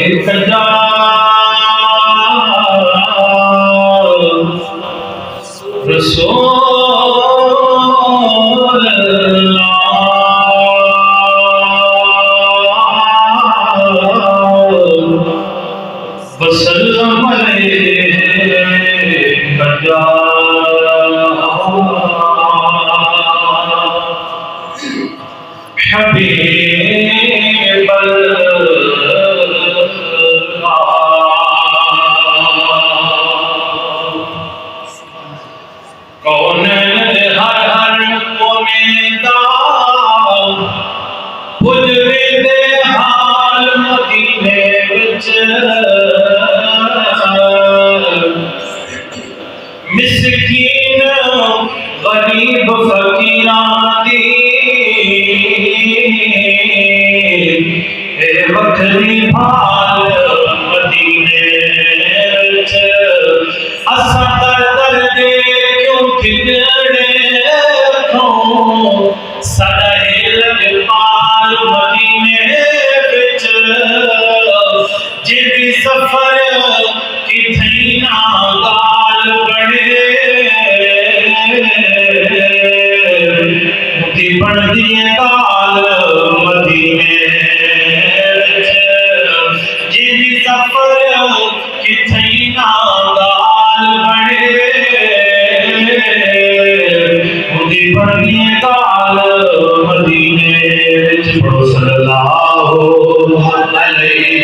کجا رسول اللہ وسلم علیہ کجا حبیب کون ہر ہر کومیدا پجوے دے حال مدینے وچ مسکین غریب فقیراں دی اے وکھری حال مدینے وچ اساں در در دے کیوں کھجڑے کھوں ساڈا لگپال مدینے وچ جدی سفر کتھیں نہ گال بنے متی بندی گال مدینے وچ جدی سفر کتھیں نہ گال بنے متی بندی گال مدینے وچ پڑھو صلی اللہ علیہ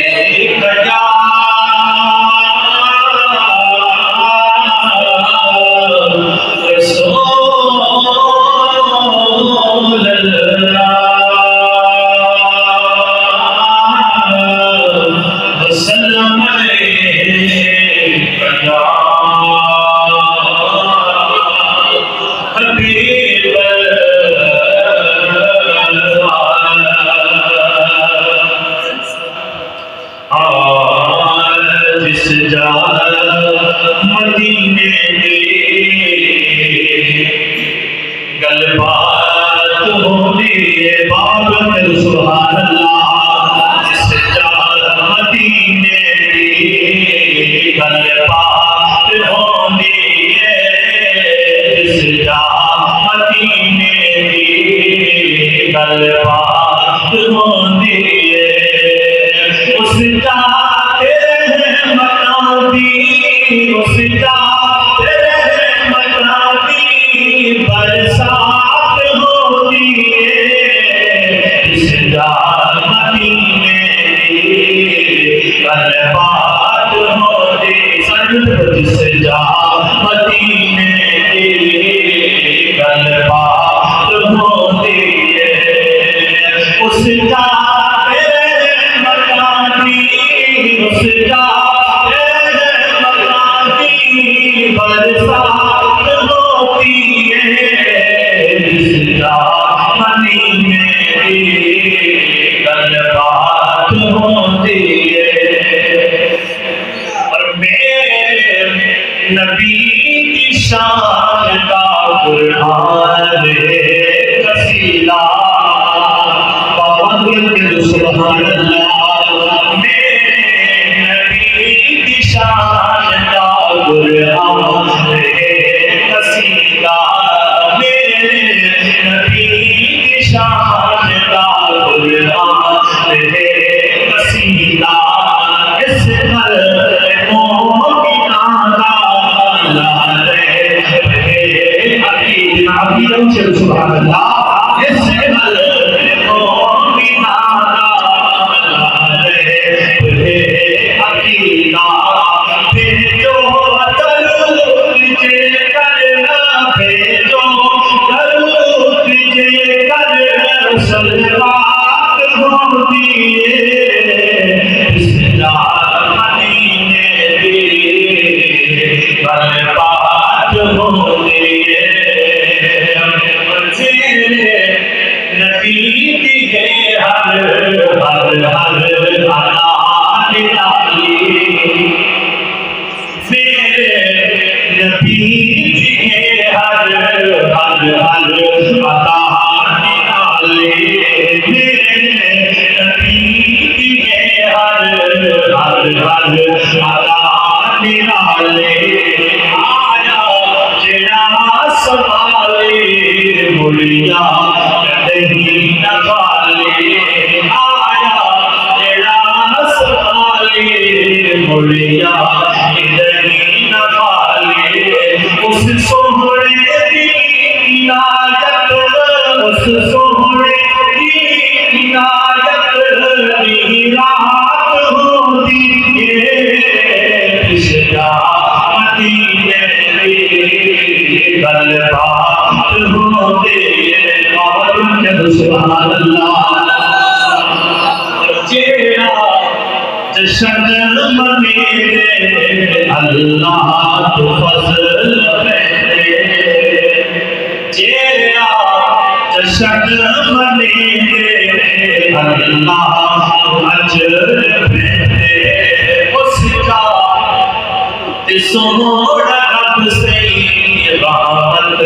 کجا مدینے دی گل بات ہونی ہے بابر سبحان اللہ جس جا مدینے دی گل بات ہونی ہے جس جا مدینے دی گل بات ہونی ہے اس جا اس جا برسات ہوتی ہے اس جا مدینے دی گل بات ہوتی جس جا مدینے دی گل بات ہوتی ہے اس جا اس جا برسات ہوتی ہے جس جا مدینے دی گل بات ہوتی ہے اور میرے نبی کی شان کا قرآن قصیدہ پابند سبحان اللہ میرے نبی کی شان کا قرآن قصیدہ میرے نبی کی شان کا قرآن قصیدہ اس گھر مومنان کا لال عقیدہ سبحان اللہ اس گھر مومنان کا لال عقیدہ بھیجو درود تجھے کرنا بھیجو درود تجھے کرنا صلوات ہوتی ہے اس جا مدینے دی گل بات ہوتی ہے میرے نبی کی ہے ہر ہر ہر ادا نرالی میرے نبی کی ہے ہر ہر ہر ادا نرالی میرے نبی کی ہے ہر ہر ہر عطا نرالے آیا جڑا سنبھالے مڑیا کدی نہ کھالے آیا جڑا سنبھالے مڑیا کدی نہ کھالے اس سوہنے دی عنایت اس سوہنے دی عنایت دی رات ہوتی ہے اس جامتی میری گل بات ہوتے اور جب سبحان اللہ جیڑا جشن منے اللہ تو فضل پہنے جیڑا جشن منے اللہ اجر پہنے اس کا سوڑا رب سے رحمت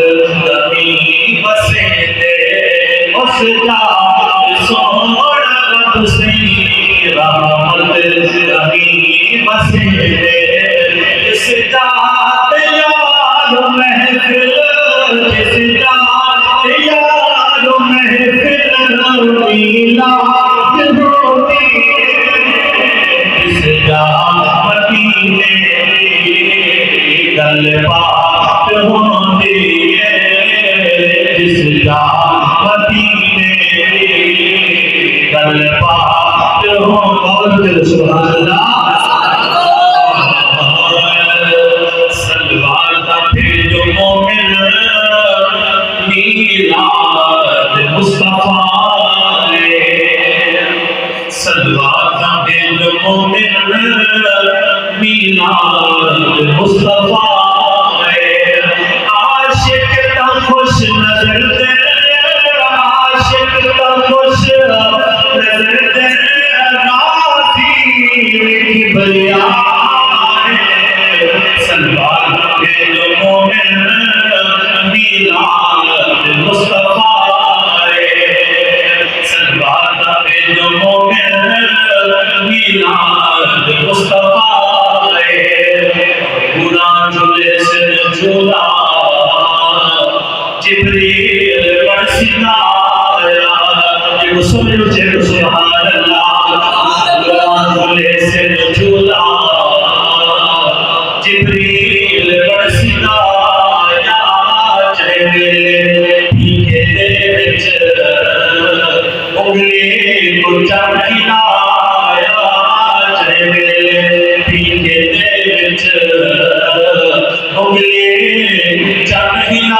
دمی بسے دے اس کا سوڑا رب سے رحمت دمی بسے دے اس جات یار محفل اس جات یار محفل میلاد ہوتی اس جامتی میں گل بات ہوتی ہے جس جامتی میں گل بات ہوتی سبحان اللہ سلوار کا پھر جو مومن میلاد مصطفیٰ سلوار کا پھر جو مومن میلاد مصطفیٰ عاشق تا خوش نظر دے عاشق تا خوش نظر دے راضی کی بلیا سلوار کے جو مومن میلاد مصطفیٰ سلوار کے جو مومن میلاد مصطفیٰ جبریل برسنا یہ سمجھو چلو سبحان اللہ گلے سے جھولا جبریل برسنا چہرے بھیگے دے وچ انگلی کو چمکنا چہرے بھیگے دے وچ انگلی چمکنا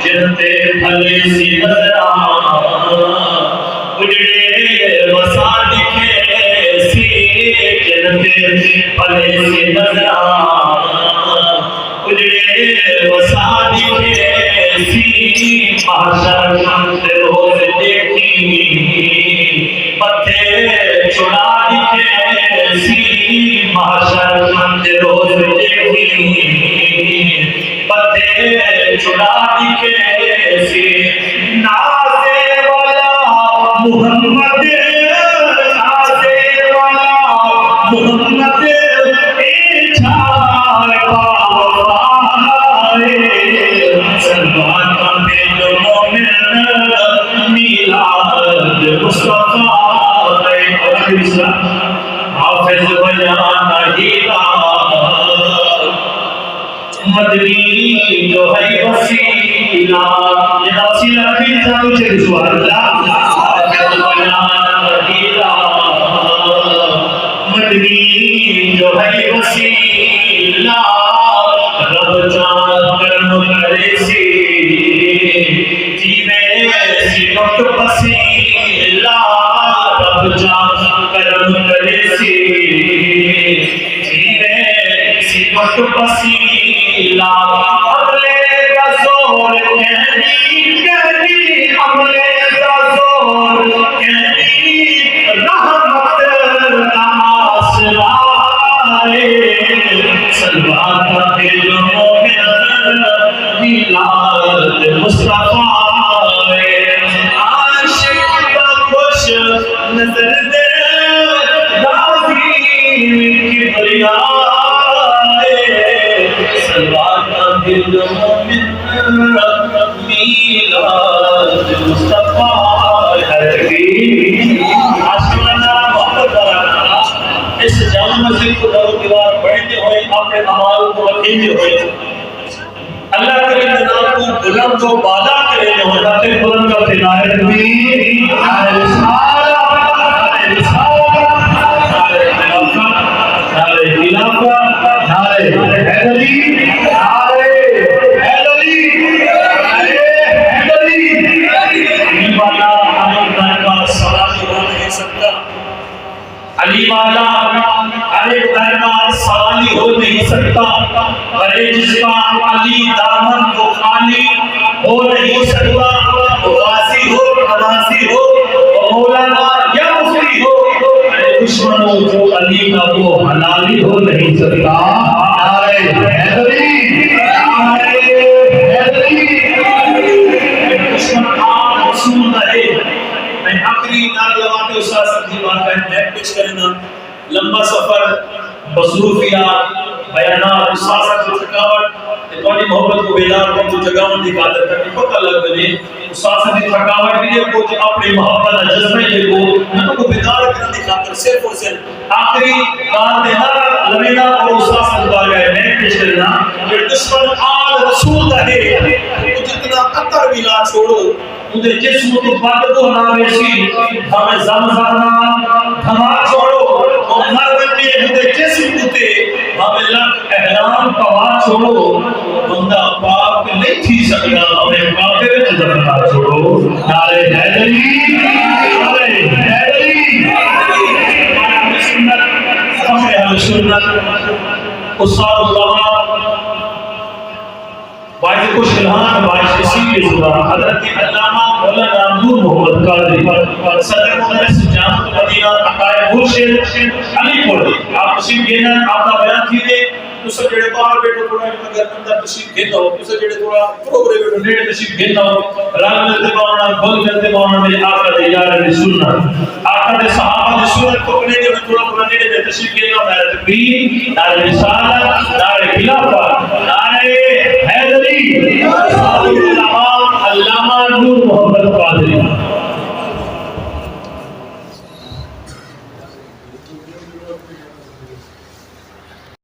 جنتے بھلے سی نظران اجڑے وسا دکھے سی جنتے بھلے سی نظران اجڑے وسا دکھے سی محشر روز دیکھی پتھے چھڑا دکھے سی محشر روز دیکھی پتے چھڑا دکھے سی نازے والا محمد نازے والا محمد اے چھائے پاوائے سلوان کا جو مومن میلاد مصطفیٰ حافظ بیان ہیلا مدنی جو ہے وسیلہ یہ وسیلہ بھی جانو چھے سبحان اللہ حافظ بیان ہیلا مدنی جو ہے وسیلہ رب جان کرم کرے سی جیوے سی وقت پسیلا رب جان کرم کرے سی جیوے سی وقت پسیلا عملے کا زور کہنی کہنی عملے کا زور کہنی رحمت آسرائے سلوات دل مومن میلاد مصطفیٰ عاشق کا خوش نظر دے راضی کبریائے سلوات دل مومن میلاد مصطفیٰ اس جامع مسجد کو در و دیوار پڑھتے ہوئے اپنے اعمال کو رکھتے ہوئے اللہ کریم جناب کو بلند و بالا کرے جو ذات بلند کا فنائے تکبیر نعرہ رسالہ نعرہ رسالہ نعرہ خلافت نعرہ خلافت نعرہ حیدری نعرہ حیدری حیدری علی والا علی کا سوال ہو نہیں سکتا علی والا علی دربار سوالی ہو نہیں سکتا ارے جس کا علی دامن کو خالی ہو نہیں سکتا وہ غازی ہو نوازی ہو وہ مولانا یا مفتی ہو ارے دشمنوں جو علی کا وہ حلالی ہو نہیں سکتا نعرہ حیدری نعرہ حیدری دشمن عام رسول رہے میں آخری نعرہ لگا کے استاد صاحب کی بات کا بیک پیش کرنا لمبا سفر مصروفیات بیانات استاد صاحب کی تھکاوٹ تمہاری محبت کو بیدار کر جو جگہوں کی قادر کرنے پتہ لگ گئے استاد صاحب کی تھکاوٹ بھی کو اپنی محبت جذبے کو نہ تو بیدار کرنے کی خاطر صرف اور صرف آخری بات دینا لمینا اور استاد صاحب کا بیک پیش کرنا کہ دشمن آل رسول رہے جتنا قطر بھی نہ چھوڑو مجھے جسم کو بات کو نہ ویسی ہمیں زمزمہ دھما چھوڑو اور مرد کے مجھے جسم کتے ہمیں لکھ احرام پوا چھوڑو بندہ پاک نہیں تھی سکتا ہمیں پاپے وچ دفنا چھوڑو نعرہ حیدری نعرہ حیدری اہل سنت استاد اللہ باعث خوش الہان باعث اسی کے زبان حضرت علامہ مولانا نور محمد قادری صدر مدرس جامع مدینہ عقائد مرشد علی پور آپ تشریف گینا آپ کا بیان کیجئے تو سب جڑے باہر بیٹھو تھوڑا اگر اندر تشریف گینا ہو تو سب جڑے تھوڑا پروگرے بیٹھو نیڑے تشریف گینا ہو رنگ ملتے باؤنا گل ملتے باؤنا میرے آقا دے یار علی سنت آقا دے صحابہ دے سنت کو کنے کے میں تھوڑا پورا نیڑے میں تشریف گینا ہو نعرہ تکبیر نعرہ رسالت نعرہ خلافت نعرہ حیدری علامہ نور محمد